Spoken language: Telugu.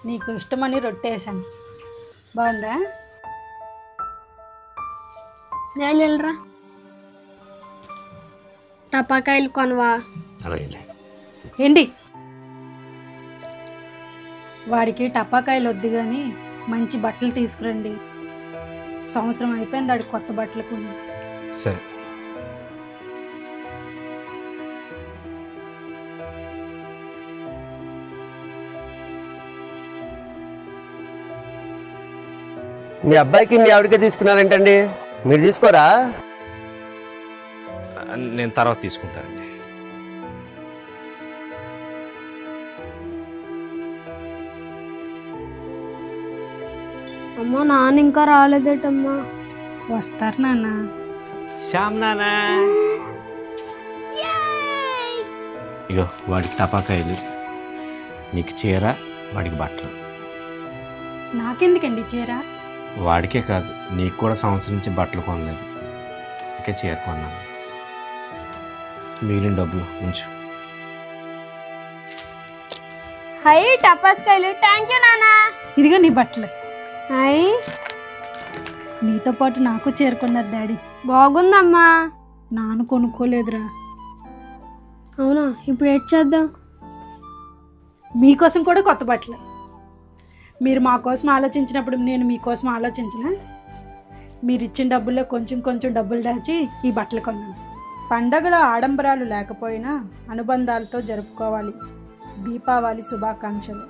నీకు ఇష్టమని రొట్టె వేసాను. బాగుందా? వెళ్ళరా టపాకాయలు కొనవా? ఏంటి వాడికి టపాకాయలు వద్దు కానీ మంచి బట్టలు తీసుకురండి. సంవత్సరం అయిపోయింది వాడికి కొత్త బట్టలు కొని. సరే. మీ అబ్బాయికి మీ ఆవిడకే తీసుకున్నారేంటండి? మీరు తీసుకోరా? నేను తర్వాత తీసుకుంటానండి. అమ్మా నాన్న ఇంకా రాలేదేటమ్మా. వస్తారు నాన్న. శ్యామ్ నాన్న, ఇగో వాడికి టపాకాయలు, నీకు చీర, వాడికి బట్టలు. నాకెందుకండి చీర? వాడికే కాదు నీకు కూడా సంవత్సరం నుంచి బట్టలు కొనలేదు, అందుకే చీర కొన్నాను. మిగిలిన డబ్బులు ఉంచు. హై టపాస్కాయలు. థ్యాంక్ యూ నాన్న. ఇదిగో నీ బట్టలు. హై నీతో పాటు నాకు చేరుకున్నారు డాడీ. బాగుందమ్మా. నాన్న కొనుక్కోలేదురా. అవునా? ఇప్పుడు ఏం చేద్దాం? మీకోసం కూడా కొత్త బట్టలు. మీరు మా కోసం ఆలోచించినప్పుడు నేను మీకోసం ఆలోచించిన. మీరు ఇచ్చిన డబ్బుల్లో కొంచెం కొంచెం డబ్బులు దాచి ఈ బట్టలు కొన్నాను. పండగల ఆడంబరాలు లేకపోయినా అనుబంధాలతో జరుపుకోవాలి. దీపావళి శుభాకాంక్షలు.